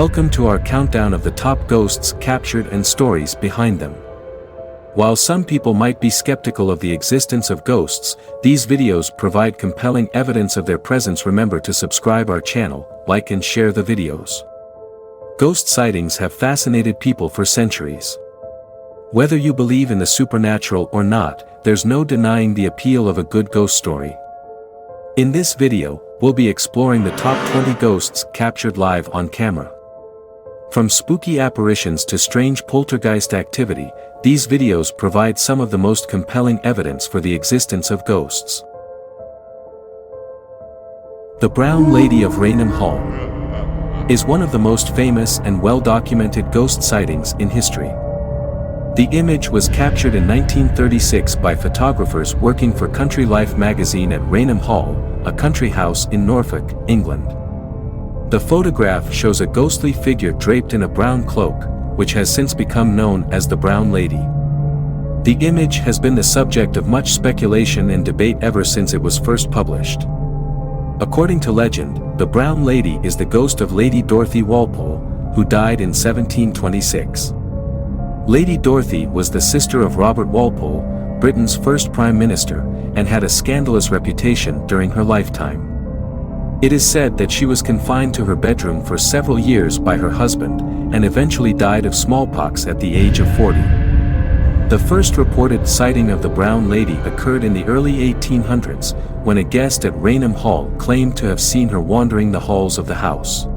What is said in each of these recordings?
Welcome to our countdown of the top ghosts captured and stories behind them. While some people might be skeptical of the existence of ghosts, these videos provide compelling evidence of their presence. Remember to subscribe our channel, like and share the videos. Ghost sightings have fascinated people for centuries. Whether you believe in the supernatural or not, there's no denying the appeal of a good ghost story. In this video, we'll be exploring the top 20 ghosts captured live on camera. From spooky apparitions to strange poltergeist activity, these videos provide some of the most compelling evidence for the existence of ghosts. The Brown Lady of Raynham Hall is one of the most famous and well-documented ghost sightings in history. The image was captured in 1936 by photographers working for Country Life magazine at Raynham Hall, a country house in Norfolk, England. The photograph shows a ghostly figure draped in a brown cloak, which has since become known as the Brown Lady. The image has been the subject of much speculation and debate ever since it was first published. According to legend, the Brown Lady is the ghost of Lady Dorothy Walpole, who died in 1726. Lady Dorothy was the sister of Robert Walpole, Britain's first Prime Minister, and had a scandalous reputation during her lifetime. It is said that she was confined to her bedroom for several years by her husband, and eventually died of smallpox at the age of 40. The first reported sighting of the Brown Lady occurred in the early 1800s, when a guest at Raynham Hall claimed to have seen her wandering the halls of the house.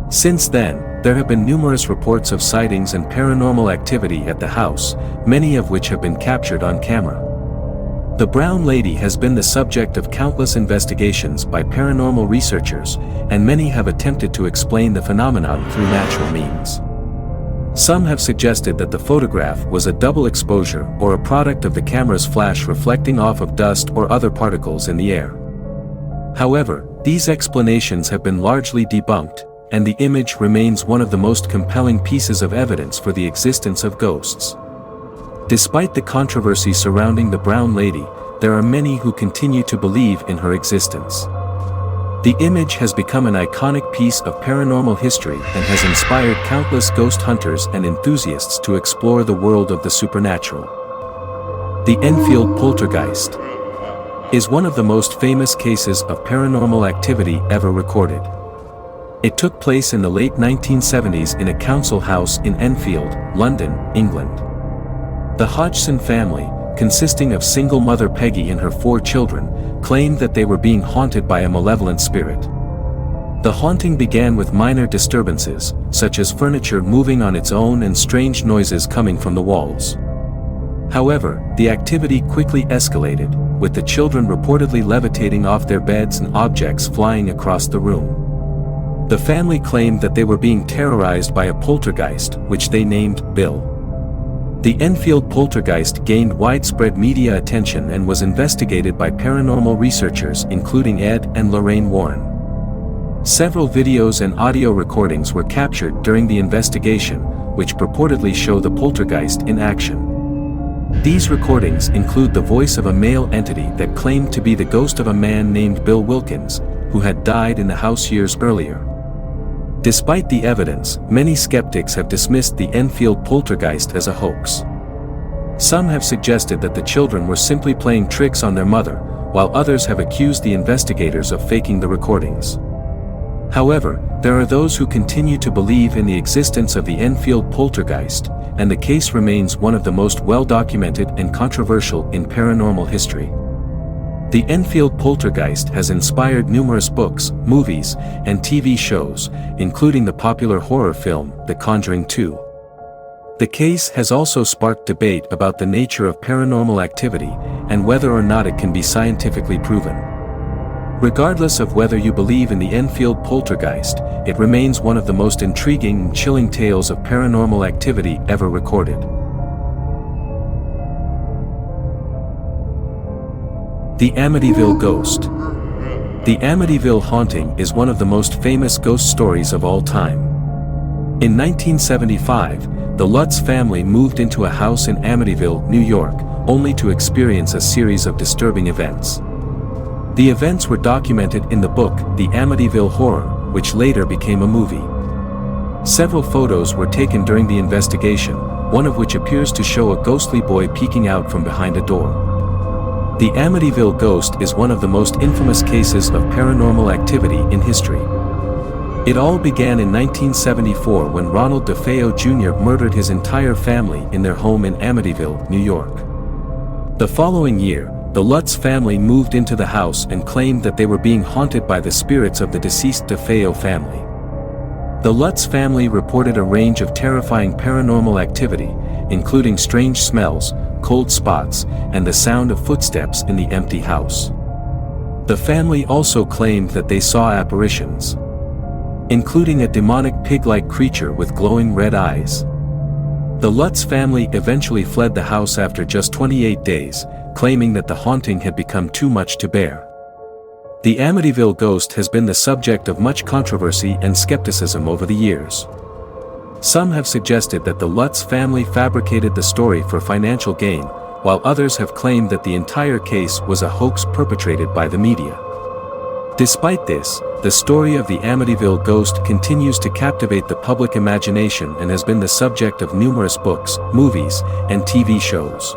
Since then, there have been numerous reports of sightings and paranormal activity at the house, many of which have been captured on camera. The Brown Lady has been the subject of countless investigations by paranormal researchers, and many have attempted to explain the phenomenon through natural means. Some have suggested that the photograph was a double exposure or a product of the camera's flash reflecting off of dust or other particles in the air. However, these explanations have been largely debunked, and the image remains one of the most compelling pieces of evidence for the existence of ghosts. Despite the controversy surrounding the Brown Lady, there are many who continue to believe in her existence. The image has become an iconic piece of paranormal history and has inspired countless ghost hunters and enthusiasts to explore the world of the supernatural. The Enfield poltergeist is one of the most famous cases of paranormal activity ever recorded. It took place in the late 1970s in a council house in Enfield, London, England. The Hodgson family, consisting of single mother Peggy and her 4 children, claimed that they were being haunted by a malevolent spirit. The haunting began with minor disturbances, such as furniture moving on its own and strange noises coming from the walls. However, the activity quickly escalated, with the children reportedly levitating off their beds and objects flying across the room. The family claimed that they were being terrorized by a poltergeist, which they named Bill. The Enfield poltergeist gained widespread media attention and was investigated by paranormal researchers including Ed and Lorraine Warren. Several videos and audio recordings were captured during the investigation, which purportedly show the poltergeist in action. These recordings include the voice of a male entity that claimed to be the ghost of a man named Bill Wilkins, who had died in the house years earlier. Despite the evidence, many skeptics have dismissed the Enfield poltergeist as a hoax. Some have suggested that the children were simply playing tricks on their mother, while others have accused the investigators of faking the recordings. However, there are those who continue to believe in the existence of the Enfield poltergeist, and the case remains one of the most well-documented and controversial in paranormal history. The Enfield poltergeist has inspired numerous books, movies, and TV shows, including the popular horror film, The Conjuring 2. The case has also sparked debate about the nature of paranormal activity, and whether or not it can be scientifically proven. Regardless of whether you believe in the Enfield poltergeist, it remains one of the most intriguing and chilling tales of paranormal activity ever recorded. The Amityville Ghost. The Amityville haunting is one of the most famous ghost stories of all time. In 1975, the Lutz family moved into a house in Amityville, New York, only to experience a series of disturbing events. The events were documented in the book The Amityville Horror, which later became a movie. Several photos were taken during the investigation, one of which appears to show a ghostly boy peeking out from behind a door. The Amityville ghost is one of the most infamous cases of paranormal activity in history. It all began in 1974 when Ronald DeFeo Jr. murdered his entire family in their home in Amityville, New York. The following year, the Lutz family moved into the house and claimed that they were being haunted by the spirits of the deceased DeFeo family. The Lutz family reported a range of terrifying paranormal activity, including strange smells, cold spots, and the sound of footsteps in the empty house. The family also claimed that they saw apparitions, including a demonic pig-like creature with glowing red eyes. The Lutz family eventually fled the house after just 28 days, claiming that the haunting had become too much to bear. The Amityville ghost has been the subject of much controversy and skepticism over the years. Some have suggested that the Lutz family fabricated the story for financial gain, while others have claimed that the entire case was a hoax perpetrated by the media. Despite this, the story of the Amityville ghost continues to captivate the public imagination and has been the subject of numerous books, movies, and TV shows.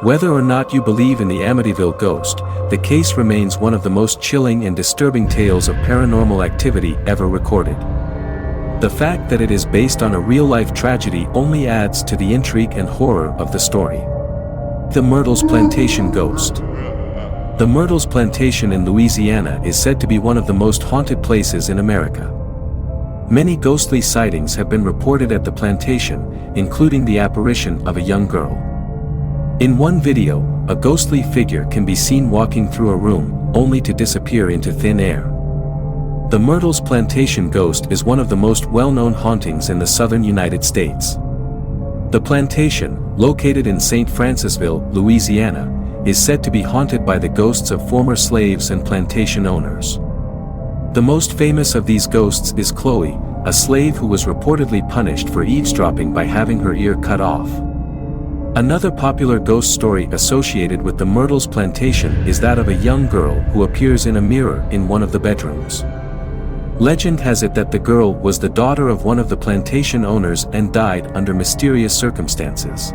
Whether or not you believe in the Amityville ghost, the case remains one of the most chilling and disturbing tales of paranormal activity ever recorded. The fact that it is based on a real-life tragedy only adds to the intrigue and horror of the story. The Myrtles Plantation Ghost. The Myrtles Plantation in Louisiana is said to be one of the most haunted places in America. Many ghostly sightings have been reported at the plantation, including the apparition of a young girl. In one video, a ghostly figure can be seen walking through a room, only to disappear into thin air. The Myrtles Plantation ghost is one of the most well-known hauntings in the southern United States. The plantation, located in St. Francisville, Louisiana, is said to be haunted by the ghosts of former slaves and plantation owners. The most famous of these ghosts is Chloe, a slave who was reportedly punished for eavesdropping by having her ear cut off. Another popular ghost story associated with the Myrtles Plantation is that of a young girl who appears in a mirror in one of the bedrooms. Legend has it that the girl was the daughter of one of the plantation owners and died under mysterious circumstances.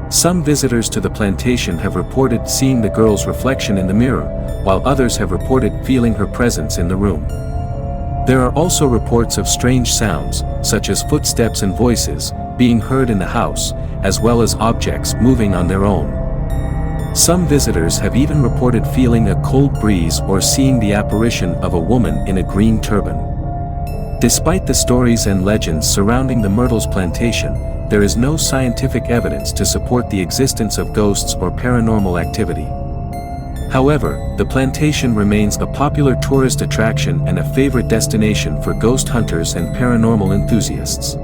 Some visitors to the plantation have reported seeing the girl's reflection in the mirror, while others have reported feeling her presence in the room. There are also reports of strange sounds, such as footsteps and voices, being heard in the house, as well as objects moving on their own. Some visitors have even reported feeling a cold breeze or seeing the apparition of a woman in a green turban. Despite the stories and legends surrounding the Myrtles Plantation, there is no scientific evidence to support the existence of ghosts or paranormal activity. However, the plantation remains a popular tourist attraction and a favorite destination for ghost hunters and paranormal enthusiasts.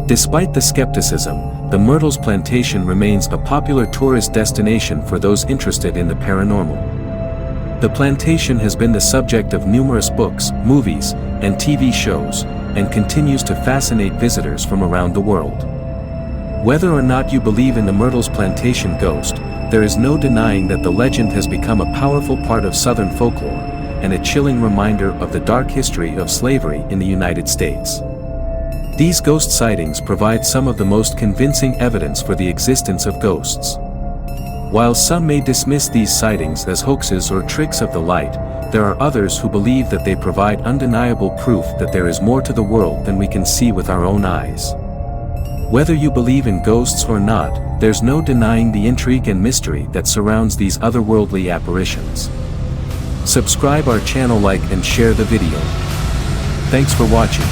Despite the skepticism, the Myrtles Plantation remains a popular tourist destination for those interested in the paranormal. The plantation has been the subject of numerous books, movies, and TV shows, and continues to fascinate visitors from around the world. Whether or not you believe in the Myrtles Plantation ghost, there is no denying that the legend has become a powerful part of Southern folklore, and a chilling reminder of the dark history of slavery in the United States. These ghost sightings provide some of the most convincing evidence for the existence of ghosts. While some may dismiss these sightings as hoaxes or tricks of the light, there are others who believe that they provide undeniable proof that there is more to the world than we can see with our own eyes. Whether you believe in ghosts or not, there's no denying the intrigue and mystery that surrounds these otherworldly apparitions. Subscribe our channel, like and share the video. Thanks for watching.